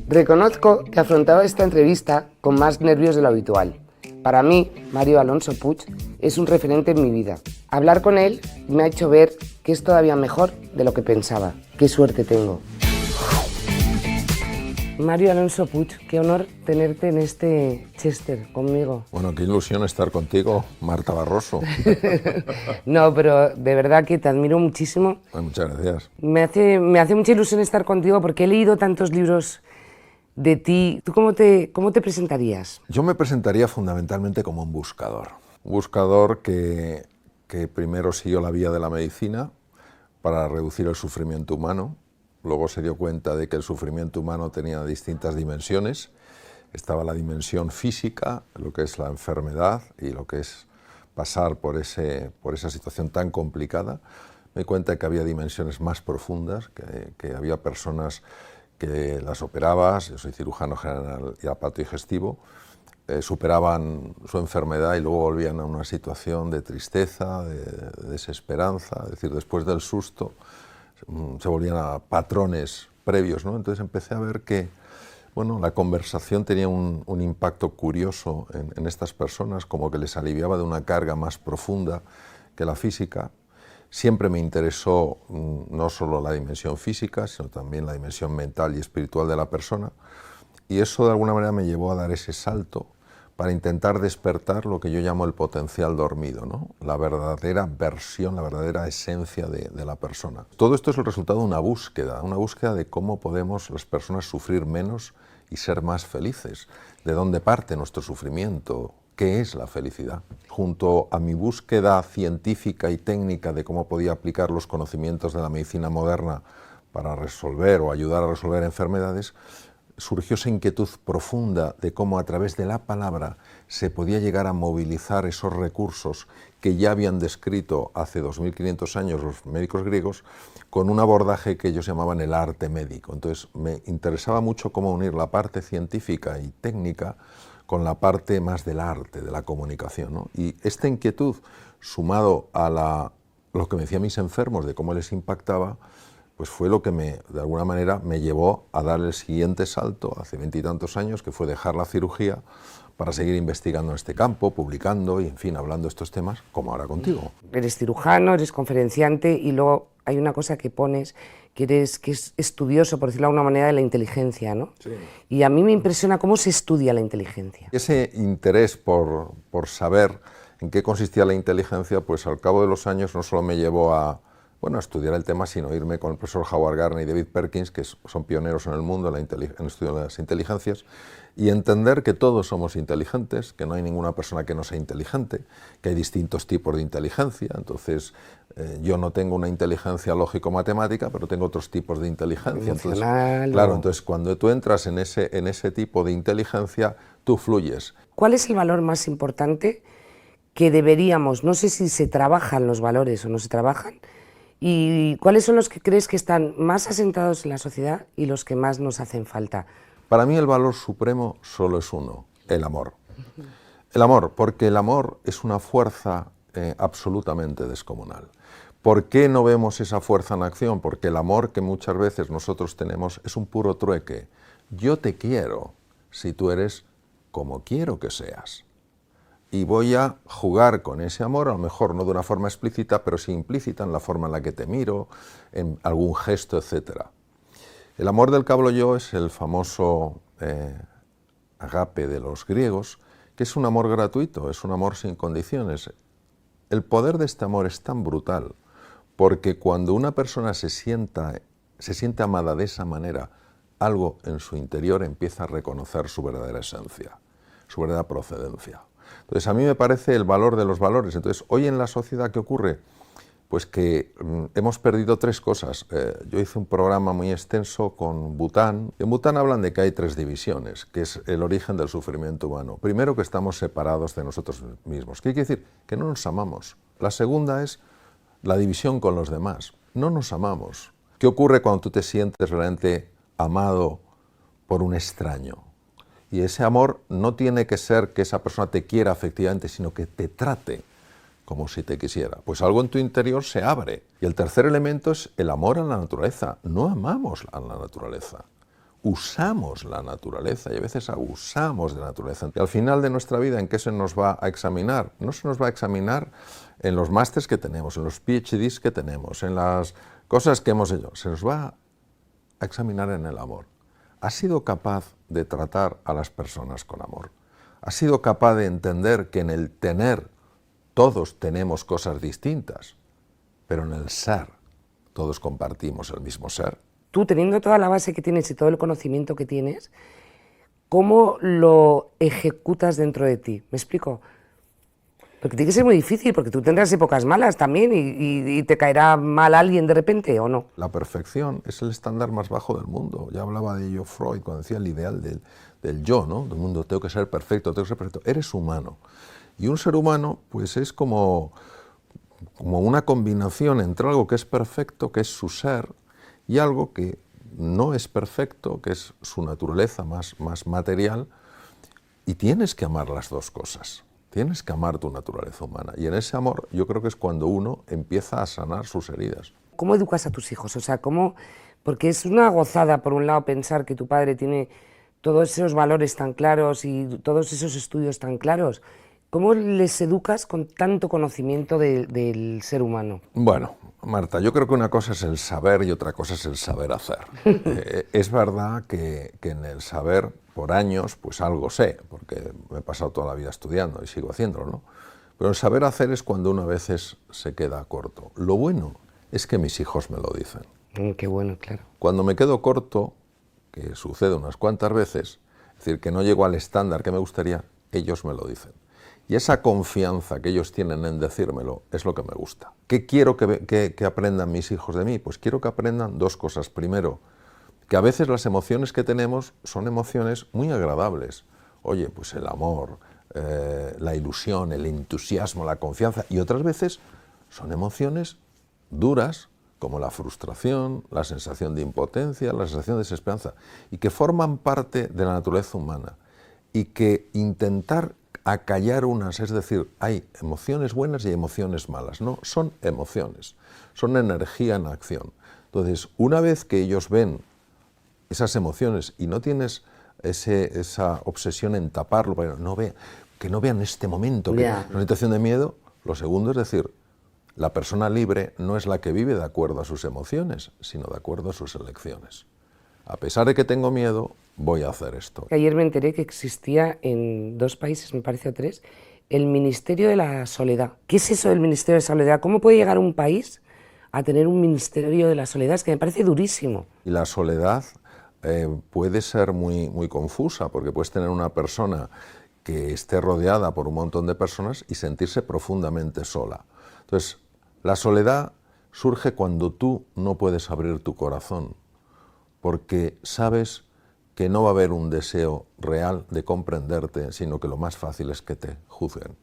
Reconozco que afrontaba esta entrevista con más nervios de lo habitual. Para mí, Mario Alonso Puig es un referente en mi vida. Hablar con él me ha hecho ver que es todavía mejor de lo que pensaba. ¡Qué suerte tengo! Mario Alonso Puig, qué honor tenerte en este Chester conmigo. Bueno, qué ilusión estar contigo, Marta Barroso. No, pero de verdad que te admiro muchísimo. Muchas gracias. Me hace mucha ilusión estar contigo porque he leído tantos libros de ti. ¿Tú cómo te presentarías? Yo me presentaría fundamentalmente como un buscador. Un buscador que primero siguió la vía de la medicina para reducir el sufrimiento humano. Luego se dio cuenta de que el sufrimiento humano tenía distintas dimensiones. Estaba la dimensión física, lo que es la enfermedad y lo que es pasar por esa situación tan complicada. Me di cuenta de que había dimensiones más profundas, que había personas que las operabas, yo soy cirujano general y apatodigestivo, superaban su enfermedad y luego volvían a una situación de tristeza, de desesperanza, es decir, después del susto, se volvían a patrones previos, ¿no? Entonces empecé a ver que, bueno, la conversación tenía un impacto curioso en estas personas, como que les aliviaba de una carga más profunda que la física. Siempre me interesó no solo la dimensión física, sino también la dimensión mental y espiritual de la persona, y eso de alguna manera me llevó a dar ese salto para intentar despertar lo que yo llamo el potencial dormido, ¿no? La verdadera versión, la verdadera esencia de la persona. Todo esto es el resultado de una búsqueda de cómo podemos las personas sufrir menos y ser más felices, de dónde parte nuestro sufrimiento, qué es la felicidad. Junto a mi búsqueda científica y técnica de cómo podía aplicar los conocimientos de la medicina moderna para resolver o ayudar a resolver enfermedades, surgió esa inquietud profunda de cómo a través de la palabra se podía llegar a movilizar esos recursos que ya habían descrito hace 2500 años los médicos griegos con un abordaje que ellos llamaban el arte médico. Entonces me interesaba mucho cómo unir la parte científica y técnica con la parte más del arte, de la comunicación, ¿no? Y esta inquietud, sumado a lo que me decían mis enfermos de cómo les impactaba, pues fue lo que de alguna manera me llevó a dar el siguiente salto hace 20 y tantos años, que fue dejar la cirugía para seguir investigando en este campo, publicando y, en fin, hablando de estos temas, como ahora contigo. Eres cirujano, eres conferenciante y luego hay una cosa que pones que es estudioso, por decirlo de alguna manera, de la inteligencia, ¿no? Sí. Y a mí me impresiona cómo se estudia la inteligencia. Ese interés por saber en qué consistía la inteligencia, pues al cabo de los años no solo me llevó a estudiar el tema, sino irme con el profesor Howard Gardner y David Perkins, que son pioneros en el mundo en el estudio de las inteligencias, y entender que todos somos inteligentes, que no hay ninguna persona que no sea inteligente, que hay distintos tipos de inteligencia. Entonces, yo no tengo una inteligencia lógico-matemática, pero tengo otros tipos de inteligencia. Emocional, entonces, cuando tú entras en ese tipo de inteligencia, tú fluyes. ¿Cuál es el valor más importante que deberíamos, no sé si se trabajan los valores o no se trabajan, y cuáles son los que crees que están más asentados en la sociedad y los que más nos hacen falta? Para mí el valor supremo solo es uno, el amor. El amor, porque el amor es una fuerza absolutamente descomunal. ¿Por qué no vemos esa fuerza en acción? Porque el amor que muchas veces nosotros tenemos es un puro trueque. Yo te quiero si tú eres como quiero que seas. Y voy a jugar con ese amor, a lo mejor no de una forma explícita, pero sí implícita en la forma en la que te miro, en algún gesto, etc. El amor del que hablo yo es el famoso agape de los griegos, que es un amor gratuito, es un amor sin condiciones. El poder de este amor es tan brutal, porque cuando una persona se siente amada de esa manera, algo en su interior empieza a reconocer su verdadera esencia, su verdadera procedencia. Entonces, a mí me parece el valor de los valores. Entonces, hoy en la sociedad, ¿qué ocurre? Pues que hemos perdido tres cosas. Yo hice un programa muy extenso con Bután. En Bután hablan de que hay tres divisiones, que es el origen del sufrimiento humano. Primero, que estamos separados de nosotros mismos. ¿Qué quiere decir? Que no nos amamos. La segunda es la división con los demás. No nos amamos. ¿Qué ocurre cuando tú te sientes realmente amado por un extraño? Y ese amor no tiene que ser que esa persona te quiera efectivamente, sino que te trate como si te quisiera. Pues algo en tu interior se abre. Y el tercer elemento es el amor a la naturaleza. No amamos a la naturaleza. usamos la naturaleza y a veces abusamos de la naturaleza. Y al final de nuestra vida, ¿en qué se nos va a examinar? No se nos va a examinar en los másters que tenemos, en los PhDs que tenemos, en las cosas que hemos hecho. Se nos va a examinar en el amor. ¿Has sido capaz de tratar a las personas con amor? ¿Has sido capaz de entender que en el tener todos tenemos cosas distintas, pero en el ser todos compartimos el mismo ser? Tú, teniendo toda la base que tienes y todo el conocimiento que tienes, ¿cómo lo ejecutas dentro de ti? ¿Me explico? Porque tiene que ser muy difícil, porque tú tendrás épocas malas también y te caerá mal alguien de repente, ¿o no? La perfección es el estándar más bajo del mundo. Ya hablaba de ello Freud cuando decía el ideal del yo, ¿no? Del mundo, tengo que ser perfecto, tengo que ser perfecto. Eres humano. Y un ser humano, pues es como una combinación entre algo que es perfecto, que es su ser, y algo que no es perfecto, que es su naturaleza más material, y tienes que amar las dos cosas. Tienes que amar tu naturaleza humana. Y en ese amor yo creo que es cuando uno empieza a sanar sus heridas. ¿Cómo educas a tus hijos? O sea, ¿cómo? Porque es una gozada, por un lado, pensar que tu padre tiene todos esos valores tan claros y todos esos estudios tan claros. ¿Cómo les educas con tanto conocimiento del ser humano? Bueno, Marta, yo creo que una cosa es el saber y otra cosa es el saber hacer. Es verdad que en el saber, por años, pues algo sé, porque me he pasado toda la vida estudiando y sigo haciéndolo, ¿no? Pero el saber hacer es cuando uno a veces se queda corto. Lo bueno es que mis hijos me lo dicen. Qué bueno, claro. Cuando me quedo corto, que sucede unas cuantas veces, es decir, que no llego al estándar que me gustaría, ellos me lo dicen. Y esa confianza que ellos tienen en decírmelo es lo que me gusta. ¿Qué quiero que aprendan mis hijos de mí? Pues quiero que aprendan dos cosas. Primero, que a veces las emociones que tenemos son emociones muy agradables. Oye, pues el amor, la ilusión, el entusiasmo, la confianza. Y otras veces son emociones duras, como la frustración, la sensación de impotencia, la sensación de desesperanza, y que forman parte de la naturaleza humana. Y que intentar acallar unas, es decir, hay emociones buenas y emociones malas. No, son emociones, son energía en acción. Entonces, una vez que ellos ven esas emociones y no tienes esa obsesión en taparlo, para que no vean este momento, que es una situación de miedo, lo segundo es decir, la persona libre no es la que vive de acuerdo a sus emociones, sino de acuerdo a sus elecciones. A pesar de que tengo miedo, voy a hacer esto. Ayer me enteré que existía en 2 países, me parece, o 3, el Ministerio de la Soledad. ¿Qué es eso del Ministerio de la Soledad? ¿Cómo puede llegar un país a tener un Ministerio de la Soledad? Es que me parece durísimo. Y la soledad puede ser muy confusa, porque puedes tener una persona que esté rodeada por un montón de personas y sentirse profundamente sola. Entonces, la soledad surge cuando tú no puedes abrir tu corazón, porque sabes que no va a haber un deseo real de comprenderte, sino que lo más fácil es que te juzguen.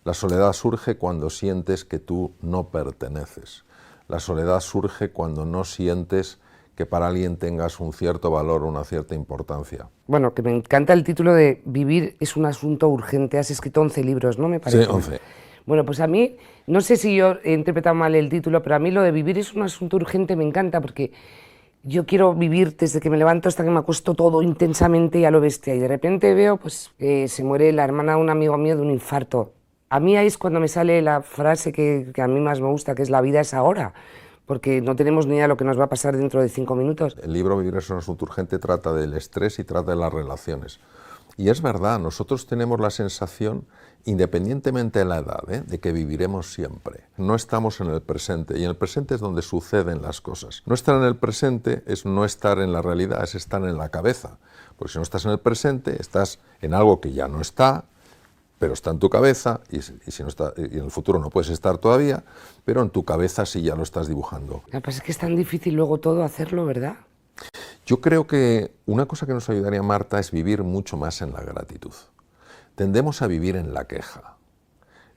La soledad surge cuando sientes que tú no perteneces. La soledad surge cuando no sientes que para alguien tengas un cierto valor, una cierta importancia. Bueno, que me encanta el título de Vivir es un asunto urgente. Has escrito 11 libros, ¿no? Me parece. Sí, 11. Bueno, pues a mí, no sé si yo he interpretado mal el título, pero a mí lo de vivir es un asunto urgente me encanta porque yo quiero vivir desde que me levanto hasta que me acuesto todo intensamente y a lo bestia. Y de repente veo pues, que se muere la hermana de un amigo mío de un infarto. A mí ahí es cuando me sale la frase que a mí más me gusta, que es la vida es ahora, porque no tenemos ni idea de lo que nos va a pasar dentro de 5 minutos. El libro Vivir es un asunto urgente trata del estrés y trata de las relaciones. Y es verdad, nosotros tenemos la sensación, independientemente de la edad, de que viviremos siempre. No estamos en el presente, y en el presente es donde suceden las cosas. No estar en el presente es no estar en la realidad, es estar en la cabeza. Porque si no estás en el presente, estás en algo que ya no está, pero está en tu cabeza, y si no está, y en el futuro no puedes estar todavía, pero en tu cabeza sí ya lo estás dibujando. Lo que pasa es que es tan difícil luego todo hacerlo, ¿verdad? Yo creo que una cosa que nos ayudaría, Marta, es vivir mucho más en la gratitud. Tendemos a vivir en la queja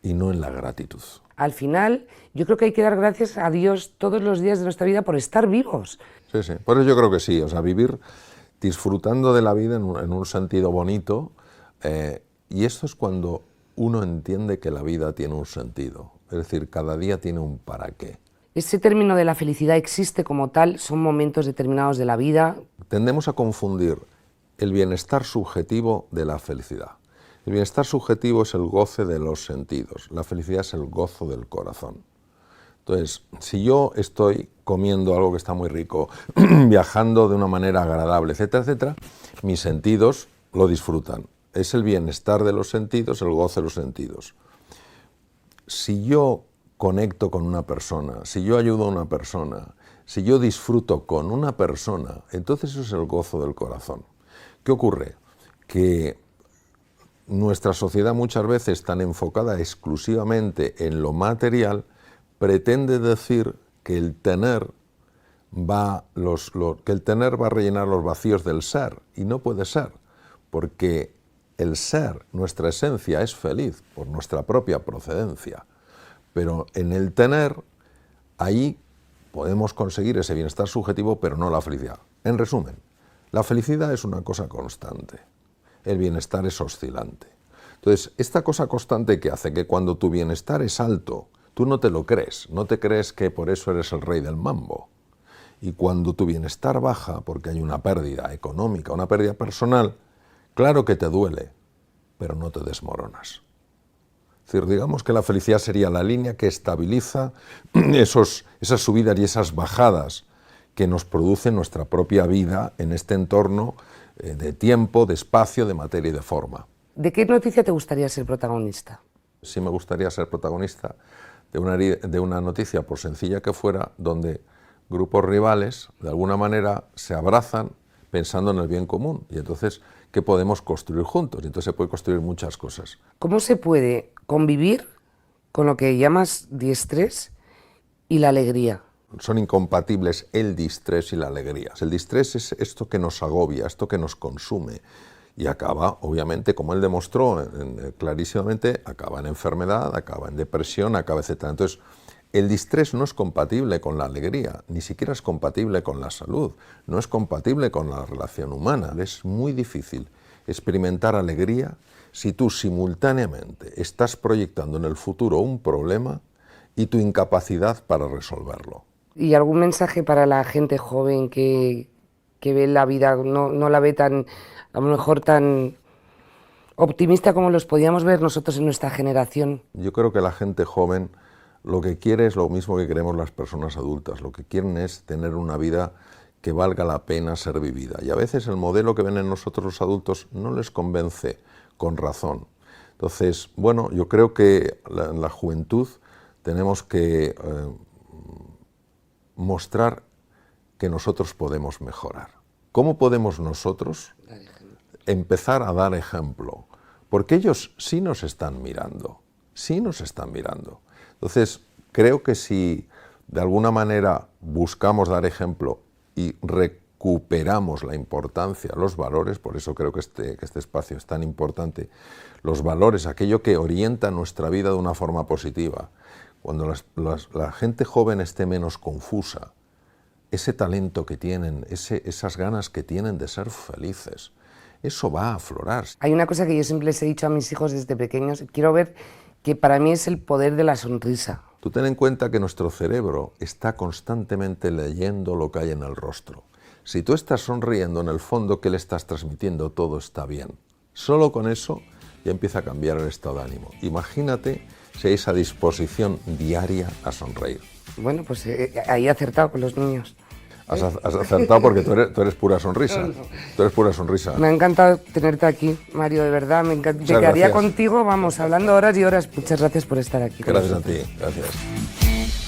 y no en la gratitud. Al final, yo creo que hay que dar gracias a Dios todos los días de nuestra vida por estar vivos. Sí, sí. Por eso yo creo que sí. O sea, vivir disfrutando de la vida en un sentido bonito. Y esto es cuando uno entiende que la vida tiene un sentido. Es decir, cada día tiene un para qué. Ese término de la felicidad existe como tal, son momentos determinados de la vida. tendemos a confundir el bienestar subjetivo de la felicidad. El bienestar subjetivo es el goce de los sentidos, la felicidad es el gozo del corazón. Entonces, si yo estoy comiendo algo que está muy rico, viajando de una manera agradable, etcétera, etcétera, mis sentidos lo disfrutan. Es el bienestar de los sentidos, el goce de los sentidos. Si yo conecto con una persona, si yo ayudo a una persona, si yo disfruto con una persona, entonces eso es el gozo del corazón. ¿Qué ocurre? Que nuestra sociedad muchas veces, tan enfocada exclusivamente en lo material, pretende decir que el tener va a rellenar los vacíos del ser, y no puede ser, porque el ser, nuestra esencia, es feliz por nuestra propia procedencia, pero en el tener, ahí podemos conseguir ese bienestar subjetivo, pero no la felicidad. En resumen, la felicidad es una cosa constante, el bienestar es oscilante. Entonces, esta cosa constante que hace que cuando tu bienestar es alto, tú no te lo crees, no te crees que por eso eres el rey del mambo. Y cuando tu bienestar baja, porque hay una pérdida económica, una pérdida personal, claro que te duele, pero no te desmoronas. Es decir, digamos que la felicidad sería la línea que estabiliza esas subidas y esas bajadas que nos produce nuestra propia vida en este entorno de tiempo, de espacio, de materia y de forma. ¿De qué noticia te gustaría ser protagonista? Sí me gustaría ser protagonista de una noticia, por sencilla que fuera, donde grupos rivales, de alguna manera, se abrazan pensando en el bien común. Y entonces, ¿qué podemos construir juntos? Y entonces se puede construir muchas cosas. ¿Cómo se puede convivir con lo que llamas diestrés y la alegría? Son incompatibles el distrés y la alegría. El distrés es esto que nos agobia, esto que nos consume, y acaba, obviamente, como él demostró clarísimamente, acaba en enfermedad, acaba en depresión, acaba, etc. Entonces, el distrés no es compatible con la alegría, ni siquiera es compatible con la salud, no es compatible con la relación humana. Es muy difícil experimentar alegría si tú simultáneamente estás proyectando en el futuro un problema y tu incapacidad para resolverlo. ¿Y algún mensaje para la gente joven que ve la vida, no la ve tan, a lo mejor tan optimista como los podíamos ver nosotros en nuestra generación? Yo creo que la gente joven lo que quiere es lo mismo que queremos las personas adultas. Lo que quieren es tener una vida que valga la pena ser vivida. Y a veces el modelo que ven en nosotros los adultos no les convence con razón. Entonces, bueno, yo creo que en la juventud tenemos que mostrar que nosotros podemos mejorar. ¿Cómo podemos nosotros empezar a dar ejemplo? Porque ellos sí nos están mirando, sí nos están mirando. Entonces, creo que si de alguna manera buscamos dar ejemplo y recuperamos la importancia, los valores, por eso creo que este espacio es tan importante, los valores, aquello que orienta nuestra vida de una forma positiva. Cuando la gente joven esté menos confusa, ese talento que tienen, esas ganas que tienen de ser felices, eso va a aflorar. Hay una cosa que yo siempre les he dicho a mis hijos desde pequeños, quiero ver que para mí es el poder de la sonrisa. Tú ten en cuenta que nuestro cerebro está constantemente leyendo lo que hay en el rostro. Si tú estás sonriendo, en el fondo, ¿qué le estás transmitiendo? Todo está bien. Solo con eso ya empieza a cambiar el estado de ánimo. Imagínate si hay esa disposición diaria a sonreír. Bueno, pues ahí he acertado con los niños. Has acertado porque tú eres pura sonrisa. Tú eres pura sonrisa. Me ha encantado tenerte aquí, Mario, de verdad. Me quedaría contigo, vamos, hablando horas y horas. Muchas gracias por estar aquí. Gracias a ti, gracias.